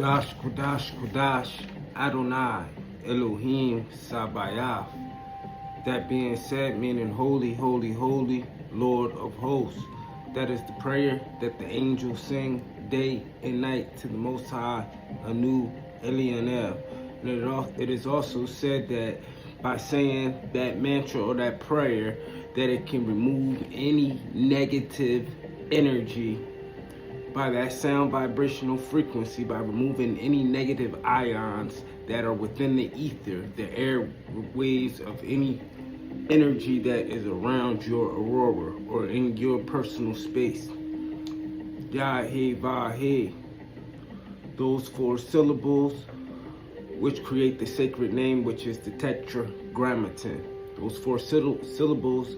Kodash, Kodash, Kodash, Adonai, Elohim, Sabaoth. That being said, meaning holy, holy, holy, Lord of hosts. That is the prayer that the angels sing day and night to the Most High, Anu Elionel. And it is also said that by saying that mantra or that prayer, that it can remove any negative energy by that sound vibrational frequency, by removing any negative ions that are within the ether, the airwaves of any energy that is around your aurora or in your personal space. Yah, He, Va, He. Those 4 syllables which create the sacred name, which is the tetragrammaton. Those 4 syllables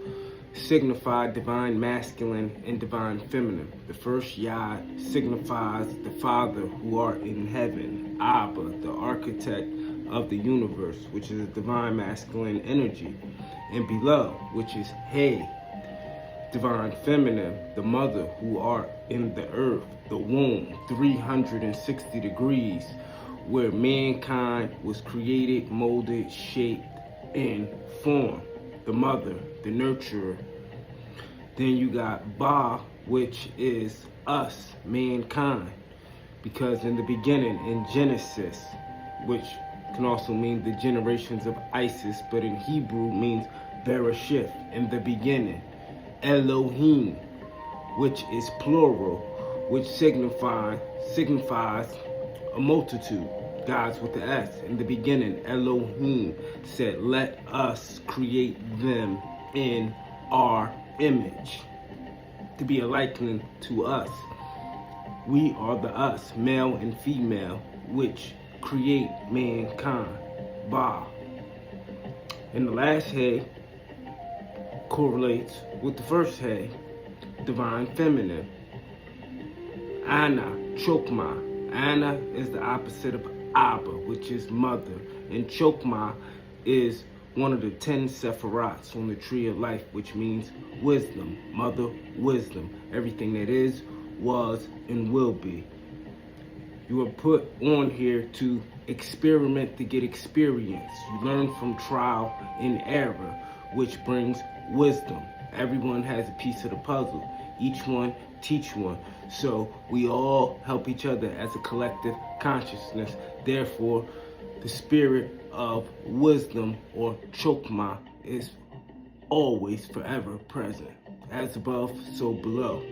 signify divine masculine and divine feminine. The first Yah signifies the Father who art in heaven, Abba, the architect of the universe, which is a divine masculine energy. And below, which is He, divine feminine, the mother who art in the earth, the womb, 360 degrees, where mankind was created, molded, shaped, and formed. The mother, the nurturer. Then you got Ba, which is us, mankind. Because in the beginning, in Genesis, which can also mean the generations of Isis, but in Hebrew means Bereshith, in the beginning. Elohim, which is plural, which signifies a multitude. Gods with the S. In the beginning, Elohim said, let us create them in our image, to be a likeness to us. We are the us, male and female, which create mankind. Ba. And the last He correlates with the first He, divine feminine. Ana, Chokma. Ana is the opposite of Abba, which is mother, and Chokma is one of the 10 Sephirots on the tree of life, which means wisdom, mother, wisdom. Everything that is, was, and will be. You are put on here to experiment to get experience. You learn from trial and error, which brings wisdom. Everyone has a piece of the puzzle. Each one teach one. So we all help each other as a collective consciousness. Therefore, the spirit of wisdom, or Chokma, is always forever present. As above, so below.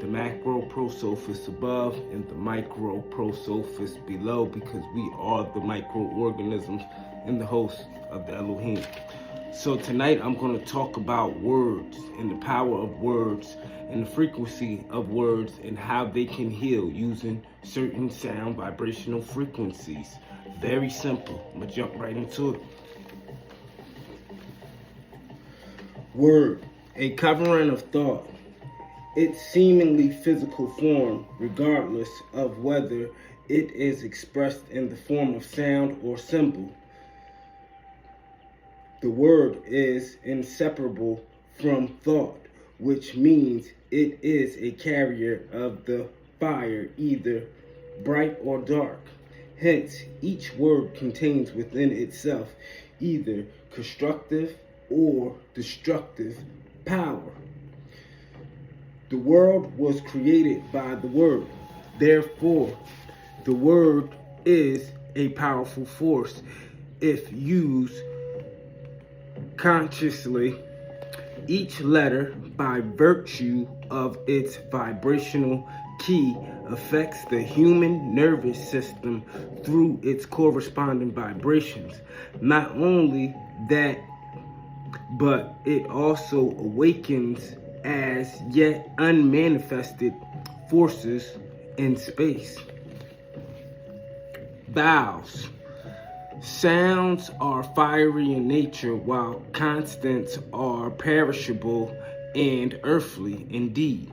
The macro prosophis above and the micro prosophis below, because we are the microorganisms in the host of the Elohim. So tonight I'm going to talk about words and the power of words and the frequency of words and how they can heal using certain sound vibrational frequencies. Very simple. I'm going to jump right into it. Word, a covering of thought. Its seemingly physical form, regardless of whether it is expressed in the form of sound or symbol. The word is inseparable from thought, which means it is a carrier of the fire, either bright or dark. Hence, each word contains within itself either constructive or destructive power. The world was created by the word. Therefore, the word is a powerful force if used consciously. Each letter, by virtue of its vibrational key, affects the human nervous system through its corresponding vibrations. Not only that, but it also awakens as yet unmanifested forces in space. Vowels. Sounds are fiery in nature, while constants are perishable and earthly indeed.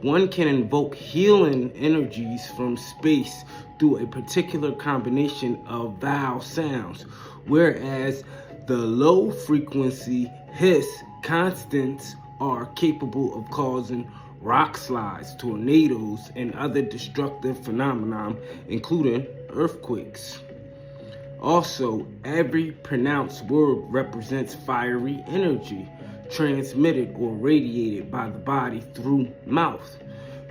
One can invoke healing energies from space through a particular combination of vowel sounds, whereas the low frequency hiss constants are capable of causing rock slides, tornadoes, and other destructive phenomena, including earthquakes. Also, every pronounced word represents fiery energy transmitted or radiated by the body through mouth.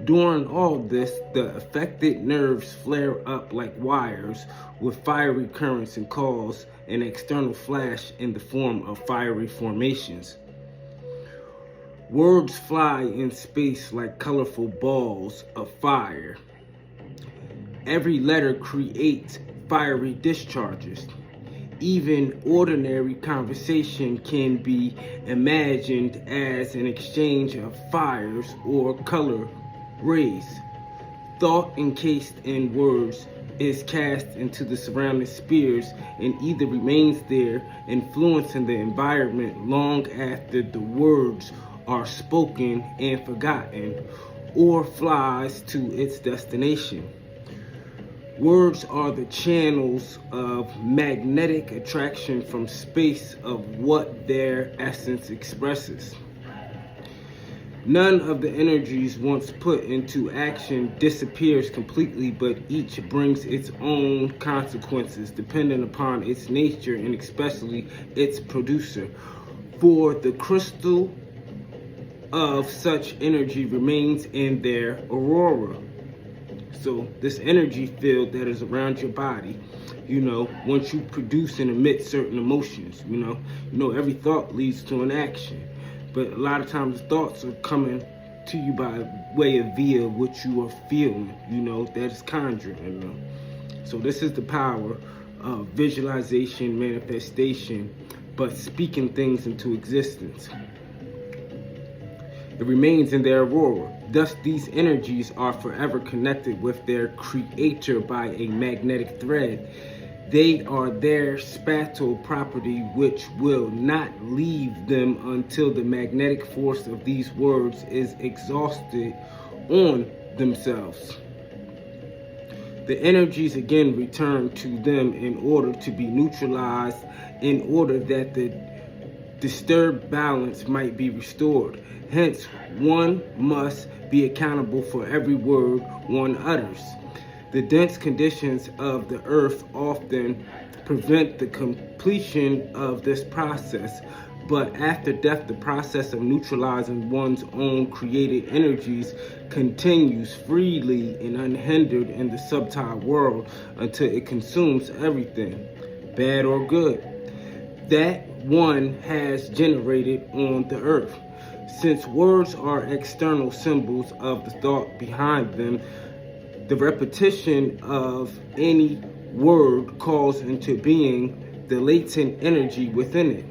During all this, the affected nerves flare up like wires with fiery currents and cause an external flash in the form of fiery formations. Words fly in space like colorful balls of fire. Every letter creates fiery discharges. Even ordinary conversation can be imagined as an exchange of fires or color rays. Thought encased in words is cast into the surrounding spheres and either remains there, influencing the environment long after the words are spoken and forgotten, or flies to its destination. Words are the channels of magnetic attraction from space of what their essence expresses. None of the energies once put into action disappears completely, but each brings its own consequences depending upon its nature and especially its producer. For the crystal of such energy remains in their aurora. So this energy field that is around your body, once you produce and emit certain emotions, every thought leads to an action. But a lot of times thoughts are coming to you by way of via what you are feeling, that is conjuring, So this is the power of visualization, manifestation, but speaking things into existence. It remains in their aurora. Thus, these energies are forever connected with their creator by a magnetic thread. They are their spatial property, which will not leave them until the magnetic force of these words is exhausted on themselves. The energies again return to them in order to be neutralized, in order that the disturbed balance might be restored. Hence, one must be accountable for every word one utters. The dense conditions of the earth often prevent the completion of this process, but after death, the process of neutralizing one's own created energies continues freely and unhindered in the subtile world until it consumes everything, bad or good, that one has generated on the earth. Since words are external symbols of the thought behind them, the repetition of any word calls into being the latent energy within it,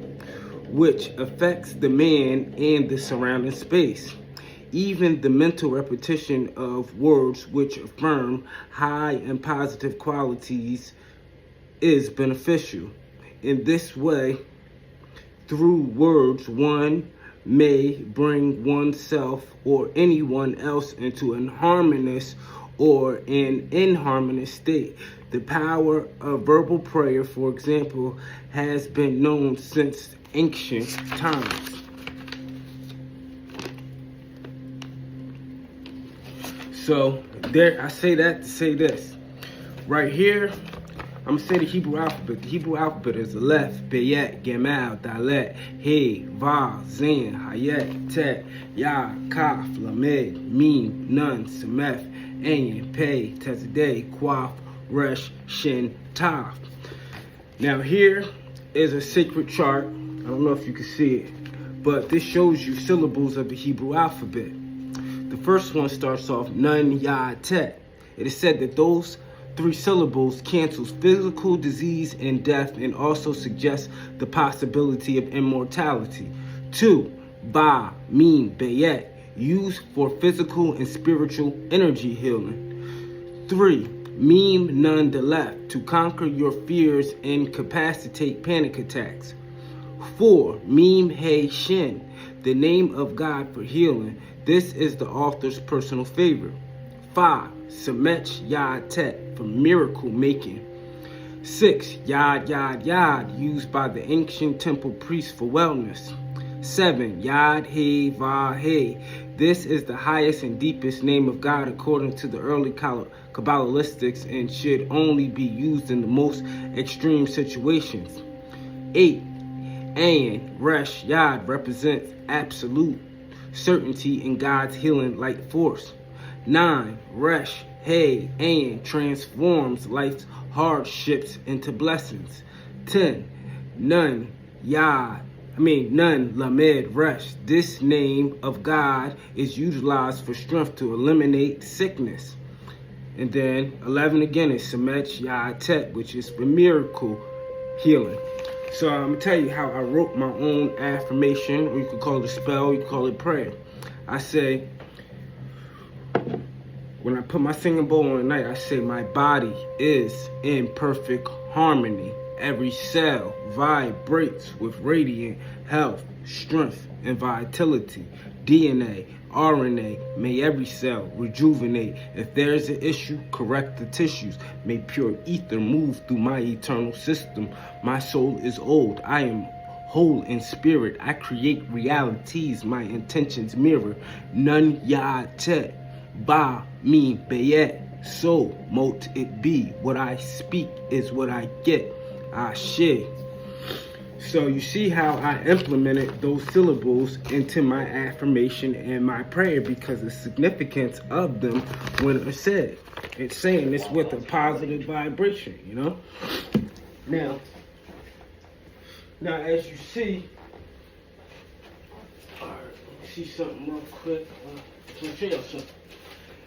which affects the man and the surrounding space. Even the mental repetition of words which affirm high and positive qualities is beneficial. In this way, through words, one may bring oneself or anyone else into an harmonious or an inharmonious state. The power of verbal prayer, for example, has been known since ancient times. So there, I say that to say this. Right here, I'm gonna say the Hebrew alphabet. The Hebrew alphabet is Aleph, Bayet, Gemal, Dalet, He, Va, Zain, Hayet, Tet, Ya, Kaf, Lamed, Mim, Nun, Sameth, Ayin, Pei, Tezadeh, Quaf, Resh, Shin, Taf. Now here is a sacred chart. I don't know if you can see it, but this shows you syllables of the Hebrew alphabet. The first one starts off Nun, Ya, Tet. It is said that those 3 syllables cancels physical disease and death and also suggests the possibility of immortality. 2, Ba, Mim, Bayet, used for physical and spiritual energy healing. 3, Mim, Nun, Dalet, to conquer your fears and incapacitate panic attacks. 4, Mim, He, Shin, the name of God for healing. This is the author's personal favorite. 5, Semech Yad Tet, for miracle making. 6, Yad Yad Yad, used by the ancient temple priests for wellness. 7, Yad He Va He, This is the highest and deepest name of God according to the early Kabbalistics and should only be used in the most extreme situations. 8. Ayin, Resh, Yad represents absolute certainty in God's healing light force. 9. Resh, Hey, Ayin transforms life's hardships into blessings. 10. Nun, Lamed, Resh. This name of God is utilized for strength to eliminate sickness. And then 11 again is Semech Yad Tet, which is for miracle healing. So I'm going to tell you how I wrote my own affirmation, or you could call it a spell, you could call it prayer. I say, when I put my singing bowl on at night, I say my body is in perfect harmony. Every cell vibrates with radiant health, strength, and vitality. DNA, RNA, may every cell rejuvenate. If there's an issue, correct the tissues. May pure ether move through my eternal system. My soul is old. I am whole in spirit. I create realities my intentions mirror. Nun ya te, ba mi beyet. So mote it be. What I speak is what I get. Ashe. So you see how I implemented those syllables into my affirmation and my prayer because of the significance of them when it's said. It's saying this with a positive vibration, you know? Now as you see, all right, let me see something real quick.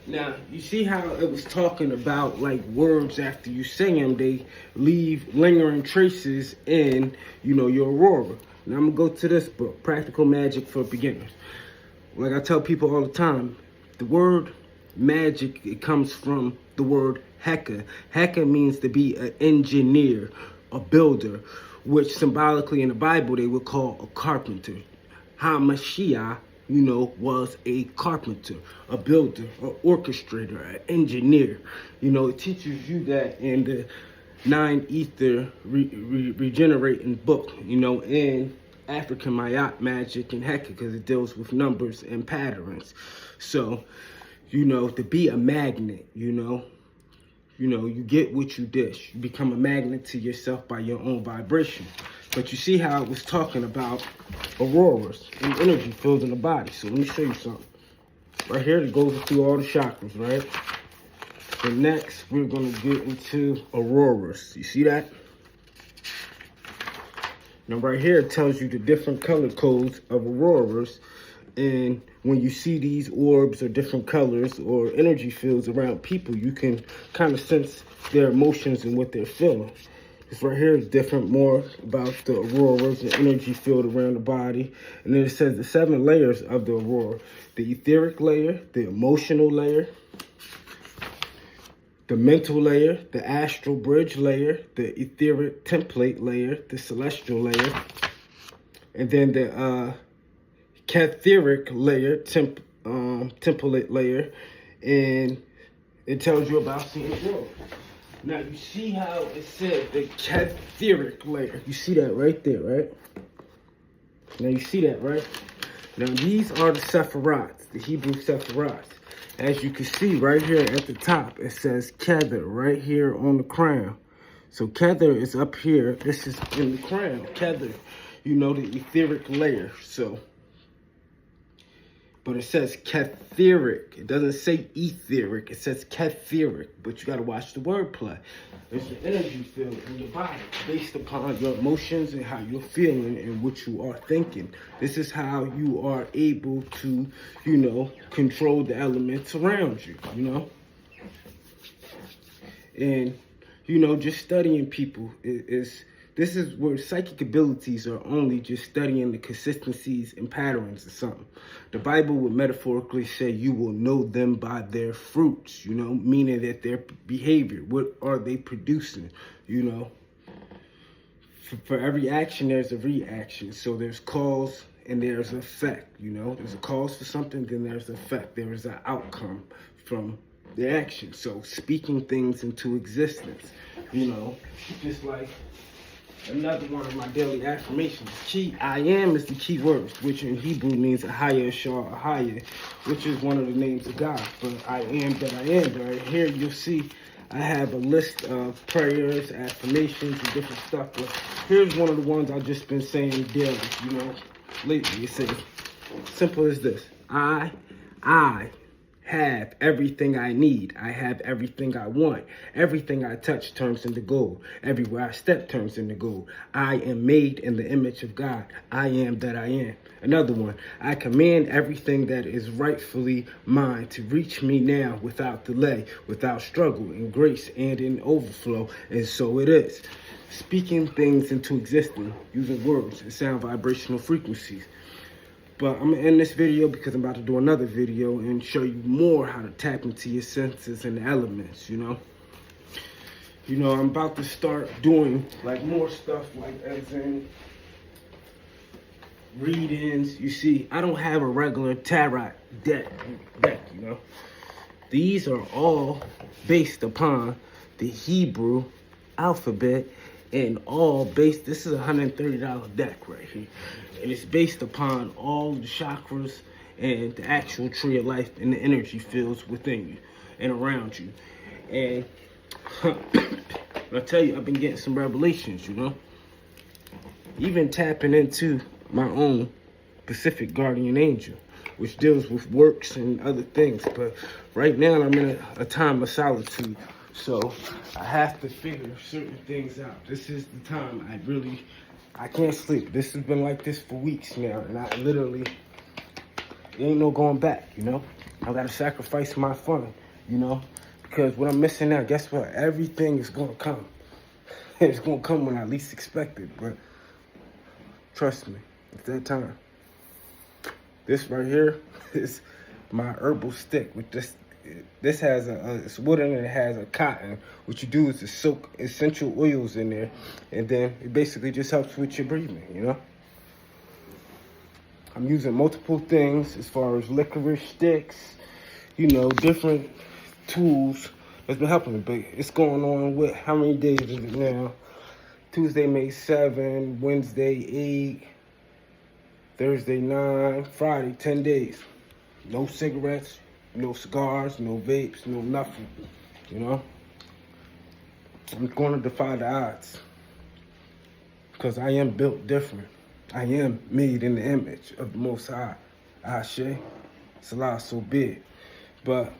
Now, you see how it was talking about like words after you sing them, they leave lingering traces in, your aurora. Now I'm gonna go to this book, Practical Magic for Beginners. Like I tell people all the time, the word magic, it comes from the word Heka. Heka means to be an engineer, a builder, which symbolically in the Bible they would call a carpenter. HaMashiach, was a carpenter, a builder, an orchestrator, an engineer. It teaches you that in the 9 ether regenerating book, in African Mayat magic and Heka, because it deals with numbers and patterns. So, to be a magnet, you get what you dish. You become a magnet to yourself by your own vibration. But you see how it was talking about auroras and energy fields in the body. So let me show you something. Right here, it goes through all the chakras, right? And next, we're going to get into auroras. You see that? Now, right here, it tells you the different color codes of auroras. And when you see these orbs or different colors or energy fields around people, you can kind of sense their emotions and what they're feeling. This right here is different, more about the auroras, the energy field around the body. And then it says the 7 layers of the aurora. The etheric layer, the emotional layer, the mental layer, the astral bridge layer, the etheric template layer, the celestial layer, and then the catheric layer, template layer, and it tells you about seeing growth. Now, you see how it said the catheric layer. You see that right there, right? Now, you see that, right? Now, these are the Sephiroths, the Hebrew Sephiroths. As you can see right here at the top, it says Kether right here on the crown. So, Kether is up here. This is in the crown. Kether, the etheric layer. So, but it says catheric. It doesn't say etheric. It says catheric. But you got to watch the wordplay. It's the energy field in your body based upon your emotions and how you're feeling and what you are thinking. This is how you are able to, control the elements around you, And, just studying people this is where psychic abilities are only just studying the consistencies and patterns of something. The Bible would metaphorically say you will know them by their fruits, meaning that their behavior, what are they producing, For every action, there's a reaction. So there's cause and there's effect, There's a cause for something, then there's effect. There is an outcome from the action. So speaking things into existence, just like Another one of my daily affirmations. I am is the key word, which in Hebrew means a higher, shah, a higher, which is one of the names of God. But I am that I am. Right here you'll see I have a list of prayers, affirmations, and different stuff. But here's one of the ones I've just been saying daily, lately. It says, simple as this. I have everything I need. I have everything I want. Everything I touch turns into gold. Everywhere I step turns into gold. I am made in the image of God. I am that I am. Another one. I command everything that is rightfully mine to reach me now without delay, without struggle, in grace and in overflow. And so it is. Speaking things into existence using words and sound vibrational frequencies. But I'm going to end this video because I'm about to do another video and show you more how to tap into your senses and elements, I'm about to start doing like more stuff like as in readings. You see, I don't have a regular tarot deck, These are all based upon the Hebrew alphabet and all based, this is a $130 deck right here. And it's based upon all the chakras and the actual tree of life and the energy fields within you and around you. And I tell you, I've been getting some revelations, Even tapping into my own Pacific Guardian Angel, which deals with works and other things. But right now I'm in a time of solitude. So I have to figure certain things out. This is the time I can't sleep. This has been like this for weeks now. And I literally, ain't no going back, I gotta sacrifice my fun, because what I'm missing now, guess what? Everything is gonna come. It's gonna come when I least expect it, but trust me, it's that time. This right here is my herbal stick with this has it's wooden and it has a cotton. What you do is to soak essential oils in there, and then it basically just helps with your breathing, I'm using multiple things as far as licorice sticks, different tools that's been helping me. But it's going on with, how many days is it now? Tuesday, May 7, Wednesday, 8, Thursday, 9, Friday, 10 days. No cigarettes, no cigars, no vapes, no nothing, I'm going to defy the odds because I am built different. I am made in the image of the Most High. Ashe, Salah, so be it. But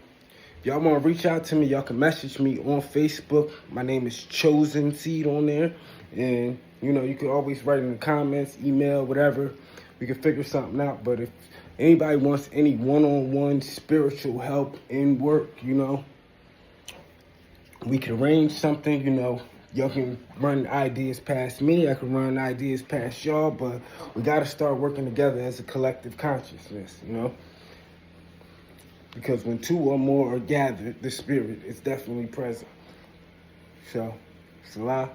if y'all want to reach out to me, y'all can message me on Facebook. My name is Chosen Seed on there. And, you can always write in the comments, email, whatever. We can figure something out. But if anybody wants any one-on-one spiritual help in work, we can arrange something, y'all can run ideas past me, I can run ideas past y'all, but we got to start working together as a collective consciousness, because when two or more are gathered, the spirit is definitely present. So, Salah,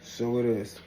so it is.